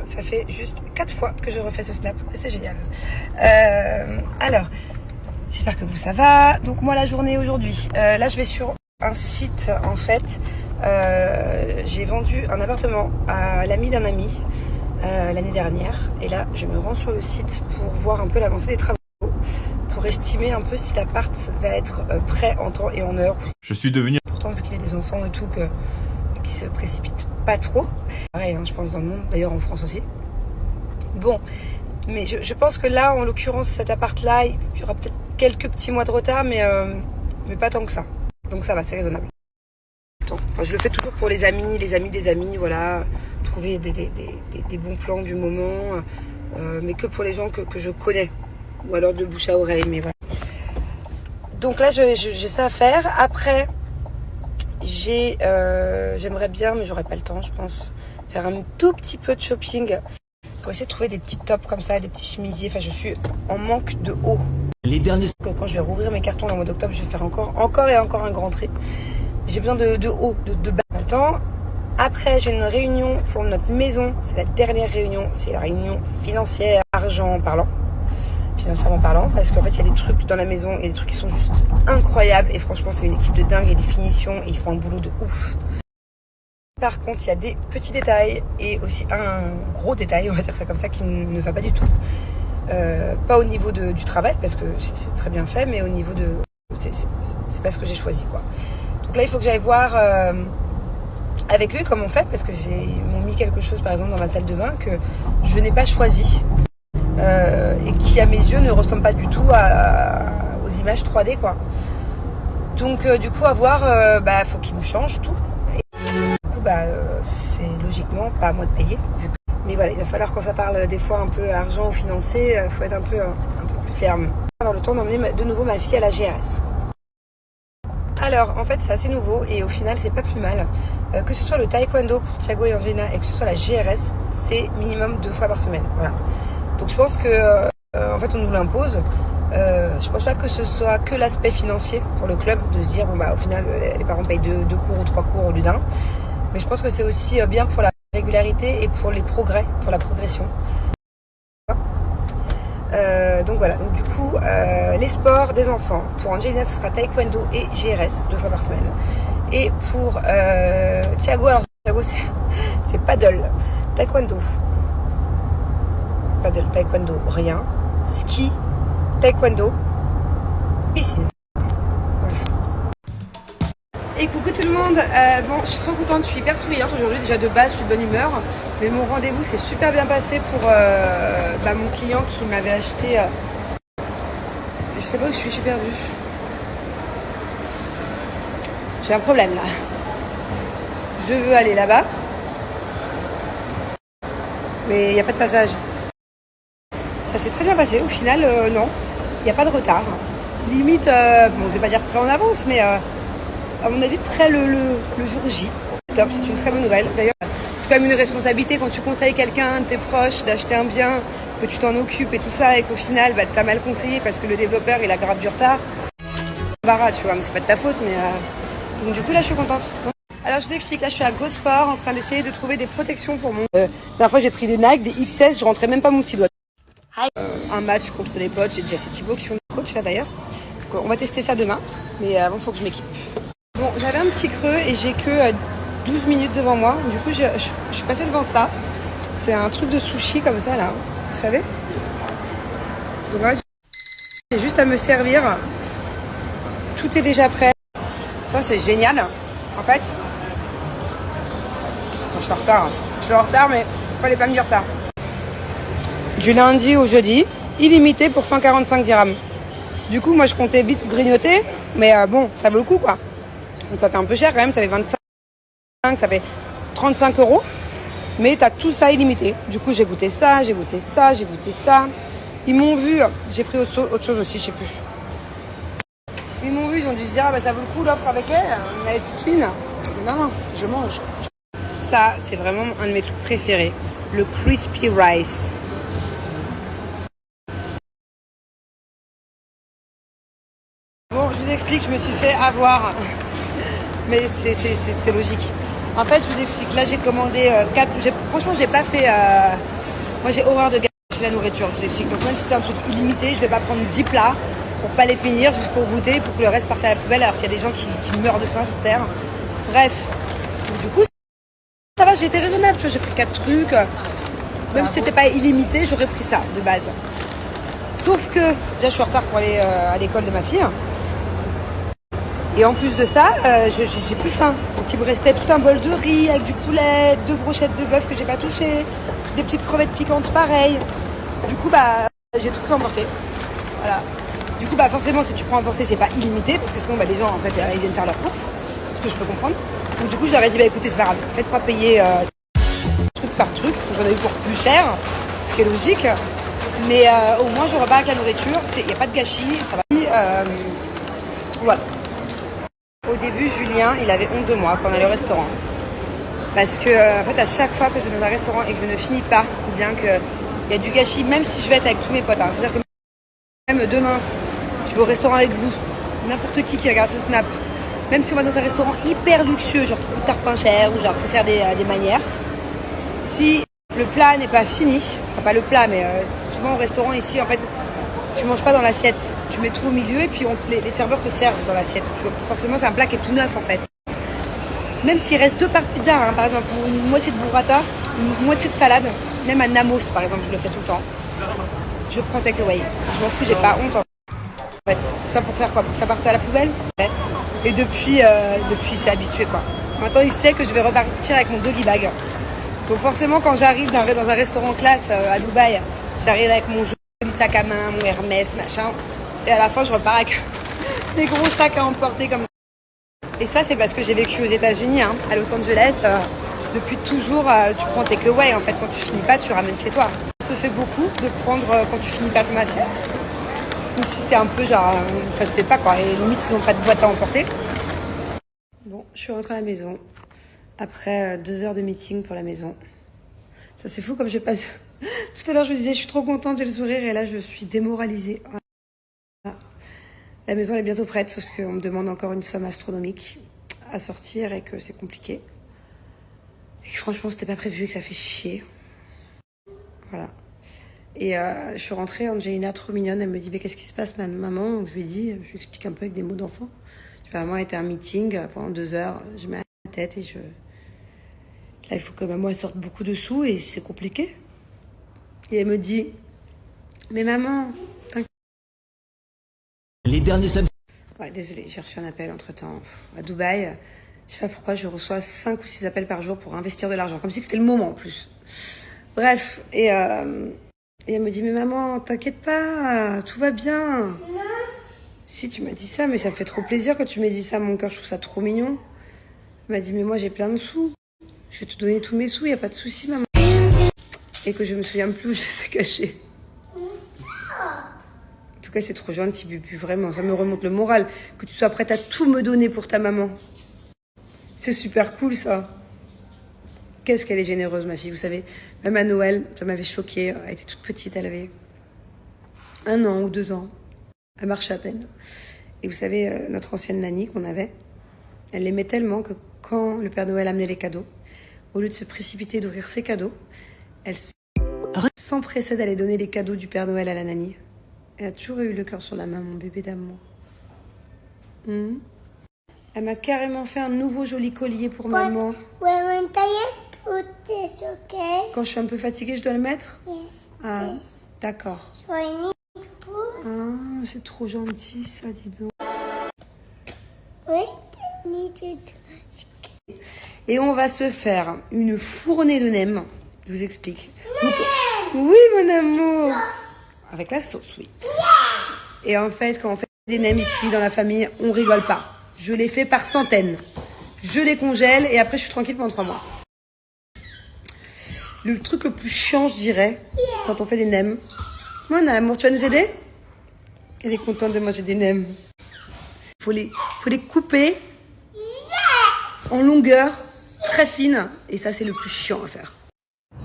Ça fait juste 4 fois que je refais ce snap. C'est génial. Alors, j'espère que vous ça va. Donc moi la journée aujourd'hui, là je vais sur un site en fait. J'ai vendu un appartement à l'ami d'un ami l'année dernière. Et là je me rends sur le site pour voir un peu l'avancée des travaux. Pour estimer un peu si l'appart va être prêt en temps et en heure. Je suis devenu... Pourtant vu qu'il y a des enfants et tout, qui se précipitent pas trop. Pareil, hein, je pense dans le monde, d'ailleurs en France aussi. Bon, mais je pense que là, en l'occurrence, cet appart-là, il y aura peut-être quelques petits mois de retard, mais pas tant que ça. Donc ça va, c'est raisonnable. Enfin, je le fais toujours pour les amis des amis, voilà. Trouver des bons plans du moment, mais que pour les gens que je connais. Ou alors de bouche à oreille, mais voilà. Donc là, j'ai ça à faire. Après, j'aimerais bien, mais j'aurais pas le temps, je pense, faire un tout petit peu de shopping pour essayer de trouver des petits tops comme ça, des petits chemisiers. Enfin, je suis en manque de haut. Les derniers... Quand je vais rouvrir mes cartons dans le mois d'octobre, je vais faire encore et encore un grand tri. J'ai besoin de haut, de bas. Pas le temps. Après, j'ai une réunion pour notre maison. C'est la dernière réunion. C'est la réunion financière, financièrement parlant, parce qu'en fait il y a des trucs dans la maison et des trucs qui sont juste incroyables et franchement c'est une équipe de dingue et des finitions et ils font un boulot de ouf. Par contre il y a des petits détails et aussi un gros détail, on va dire ça comme ça, qui ne va pas du tout. Pas au niveau du travail parce que c'est très bien fait, mais au niveau de... c'est pas ce que j'ai choisi quoi. Donc là il faut que j'aille voir avec lui comment on fait, parce que ils m'ont mis quelque chose par exemple dans ma salle de bain que je n'ai pas choisi. Et qui à mes yeux ne ressemble pas du tout aux images 3D quoi. Donc du coup à voir, faut qu'il me change tout. Et du coup c'est logiquement pas à moi de payer. Mais voilà, il va falloir quand ça parle des fois un peu argent ou financier, faut être un peu plus ferme. Avoir le temps d'emmener de nouveau ma fille à la GRS. Alors en fait c'est assez nouveau et au final c'est pas plus mal. Que ce soit le taekwondo pour Thiago et Angelina et que ce soit la GRS, c'est minimum 2 fois par semaine. Voilà. Donc je pense que en fait on nous l'impose. Je pense pas que ce soit que l'aspect financier pour le club de se dire au final les parents payent 2 cours ou 3 cours au lieu d'un. Mais je pense que c'est aussi bien pour la régularité et pour les progrès, pour la progression. Donc voilà, donc du coup les sports des enfants pour Angelina ce sera taekwondo et GRS 2 fois par semaine. Et pour Thiago, alors Thiago c'est paddle, taekwondo. Paddle, taekwondo, rien. Ski, taekwondo, piscine. Voilà. Et coucou tout le monde. Bon, je suis trop contente, je suis hyper souriante aujourd'hui. Déjà de base, je suis de bonne humeur. Mais mon rendez-vous s'est super bien passé pour mon client qui m'avait acheté... je sais pas où je suis perdue. J'ai un problème là. Je veux aller là-bas. Mais il n'y a pas de passage. Ça s'est très bien passé. Au final, non, il n'y a pas de retard. Limite, je vais pas dire prêt en avance, mais à mon avis, prêt le jour J. Top, c'est une très bonne nouvelle. D'ailleurs, c'est quand même une responsabilité quand tu conseilles quelqu'un de tes proches d'acheter un bien, que tu t'en occupes et tout ça, et qu'au final, t'as mal conseillé parce que le développeur, il a grave du retard. Tu vois, mais c'est pas de ta faute, mais... Donc du coup, là, je suis contente. Alors, je vous explique, là, je suis à GoSport en train d'essayer de trouver des protections pour mon... La dernière fois, j'ai pris des Nike, des XS, je rentrais même pas mon petit doigt. Un match contre des potes, j'ai déjà c'est Thibaut qui font le coach là d'ailleurs. Donc, on va tester ça demain, mais avant il faut que je m'équipe. Bon, j'avais un petit creux et j'ai que 12 minutes devant moi. Du coup je suis passée devant ça. C'est un truc de sushi comme ça là, vous savez. Donc voilà, j'ai juste à me servir. Tout est déjà prêt. Ça c'est génial. En fait, je suis en retard. Je suis en retard mais fallait pas me dire ça. Du lundi au jeudi, illimité pour 145 dirhams. Du coup, moi, je comptais vite grignoter, mais bon, ça vaut le coup, quoi. Donc, ça fait un peu cher, quand même, ça fait 25, ça fait 35 €, mais t'as tout ça illimité. Du coup, j'ai goûté ça, j'ai goûté ça, j'ai goûté ça. Ils m'ont vu, j'ai pris autre chose aussi, je sais plus. Ils m'ont vu, ils ont dû se dire, ça vaut le coup, l'offre avec elle est toute fine. Mais non, je mange. Ça, c'est vraiment un de mes trucs préférés, le crispy rice. Bon, je vous explique, je me suis fait avoir, mais c'est logique. En fait, je vous explique. Là, j'ai commandé 4... Franchement, j'ai pas fait... Moi, j'ai horreur de gâcher la nourriture, je vous explique. Donc, même si c'est un truc illimité, je vais pas prendre 10 plats pour pas les finir, juste pour goûter, pour que le reste parte à la poubelle, alors qu'il y a des gens qui meurent de faim sur Terre. Bref. Donc, du coup, ça va, j'ai été raisonnable. Tu vois, j'ai pris 4 trucs. Même si c'était pas illimité, j'aurais pris ça, de base. Sauf que, déjà, je suis en retard pour aller à l'école de ma fille. Et en plus de ça, j'ai plus faim. Donc il me restait tout un bol de riz avec du poulet, 2 brochettes de bœuf que j'ai pas touchées, des petites crevettes piquantes pareilles. Du coup, j'ai tout pris emporté. Voilà. Du coup, forcément, si tu prends emporté, c'est pas illimité, parce que sinon, les gens, en fait, ils viennent faire leurs courses, ce que je peux comprendre. Donc du coup, je leur ai dit, écoutez, c'est pas grave, faites pas payer truc par truc. J'en ai eu pour plus cher, ce qui est logique. Mais au moins, je repars avec la nourriture, il n'y a pas de gâchis, ça va. Voilà. Au début, Julien, il avait honte de moi quand on allait au restaurant. Parce que, en fait, à chaque fois que je vais dans un restaurant et que je ne finis pas, ou bien qu'il y a du gâchis, même si je vais être avec tous mes potes, hein, c'est-à-dire que même demain, je vais au restaurant avec vous, n'importe qui regarde ce snap, même si on va dans un restaurant hyper luxueux, genre qui coûte tarpin cher, ou genre faut faire des manières, si le plat n'est pas fini, enfin pas le plat, mais souvent au restaurant ici, en fait, tu manges pas dans l'assiette, tu mets tout au milieu et puis les serveurs te servent dans l'assiette. Forcément, c'est un plat qui est tout neuf en fait. Même s'il reste 2 parts de pizza, hein, par exemple, ou une moitié de burrata, une moitié de salade, même à Namos par exemple, je le fais tout le temps. Je prends takeaway. Je m'en fous, j'ai pas honte en fait. Ça pour faire quoi? Pour que ça parte à la poubelle? Et depuis, c'est habitué quoi. Maintenant, il sait que je vais repartir avec mon doggy bag. Donc forcément, quand j'arrive dans un restaurant classe à Dubaï, j'arrive avec mon sac à main, mon Hermès, machin. Et à la fin, je repars avec des gros sacs à emporter comme ça. Et ça, c'est parce que j'ai vécu aux États-Unis, hein, à Los Angeles. Depuis toujours, tu prends tes takeaway. En fait, quand tu finis pas, tu ramènes chez toi. Ça se fait beaucoup de prendre quand tu finis pas ton assiette. Ou si c'est un peu genre, ça se fait pas quoi. Et limite, ils n'ont pas de boîte à emporter. Bon, je suis rentrée à la maison après 2 heures de meeting pour la maison. Ça, c'est fou comme j'ai pas. Tout à l'heure, je me disais, je suis trop contente, j'ai le sourire, et là, je suis démoralisée. Voilà. La maison, elle est bientôt prête, sauf qu'on me demande encore une somme astronomique à sortir et que c'est compliqué. Et que franchement, c'était pas prévu et que ça fait chier. Voilà. Et je suis rentrée, Angelina, trop mignonne, elle me dit, mais qu'est-ce qui se passe, maman? Je lui ai dit, je lui explique un peu avec des mots d'enfant. Maman était à un meeting pendant 2 heures, je mets la tête et là, il faut que maman elle sorte beaucoup de sous et c'est compliqué. Et elle me dit, mais maman, t'inquiète. Les derniers samedis. Ouais, désolée, j'ai reçu un appel entre-temps à Dubaï. Je sais pas pourquoi, je reçois 5 ou 6 appels par jour pour investir de l'argent. Comme si c'était le moment en plus. Bref, et elle me dit, mais maman, t'inquiète pas, tout va bien. Non. Si, tu m'as dit ça, mais ça me fait trop plaisir quand tu m'as dit ça, mon cœur, je trouve ça trop mignon. Elle m'a dit, mais moi j'ai plein de sous. Je vais te donner tous mes sous, y a pas de souci, maman. Et que je me souviens plus où je les ai cachés. En tout cas, c'est trop gentil, Bubu, vraiment. Ça me remonte le moral. Que tu sois prête à tout me donner pour ta maman. C'est super cool, ça. Qu'est-ce qu'elle est généreuse, ma fille, vous savez. Même à Noël, ça m'avait choquée. Elle était toute petite, elle avait 1 an ou 2 ans. Elle marchait à peine. Et vous savez, notre ancienne nanny qu'on avait, elle l'aimait tellement que quand le Père Noël amenait les cadeaux, au lieu de se précipiter d'ouvrir ses cadeaux, elle s'empressait d'aller donner les cadeaux du Père Noël à la nanny. Elle a toujours eu le cœur sur la main, mon bébé d'amour. Elle m'a carrément fait un nouveau joli collier pour maman. Quand je suis un peu fatiguée, je dois le mettre? Ah, d'accord. Ah, c'est trop gentil ça, dis donc. Et on va se faire une fournée de nems. Je vous explique. Oui, mon amour. Avec la sauce, oui. Et en fait, quand on fait des nems ici dans la famille, on rigole pas. Je les fais par centaines. Je les congèle et après je suis tranquille pendant 3 mois. Le truc le plus chiant, je dirais, quand on fait des nems. Mon amour, tu vas nous aider? Elle est contente de manger des nems. Faut les couper en longueur très fine. Et ça, c'est le plus chiant à faire.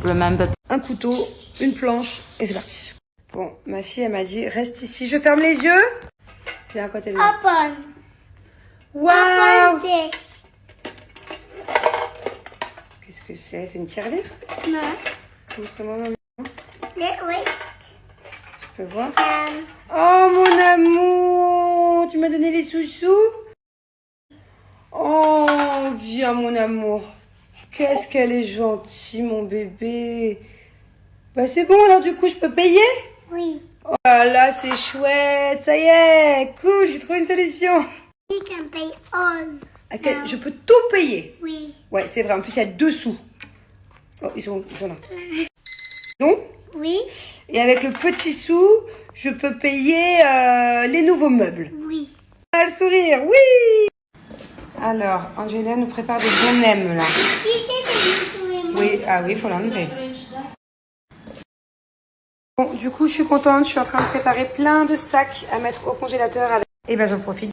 Remember. Un couteau, une planche et c'est parti. Bon, ma fille, elle m'a dit, reste ici. Je ferme les yeux. Viens à côté de moi. Waouh! que c'est? C'est une tirelire? Non. Montre-moi, maman. Oui. Je peux voir. Oh mon amour, tu m'as donné les sous-sous? Oh, viens mon amour. Qu'est-ce qu'elle est gentille, mon bébé. Bah c'est bon, alors du coup, je peux payer? Oui. Oh là là, c'est chouette, ça y est, cool, j'ai trouvé une solution. You can pay all. Ok, je peux tout payer. Oui. Ouais, c'est vrai, en plus il y a 2 sous. Oh, ils sont là. Donc, Oui. et avec le petit sou, je peux payer les nouveaux meubles. Oui. Ah, le sourire, oui. Alors, Angela nous prépare des bons nems là. Oui, ah oui, il faut l'enlever. Bon, du coup, je suis contente. Je suis en train de préparer plein de sacs à mettre au congélateur. Et ben, j'en profite.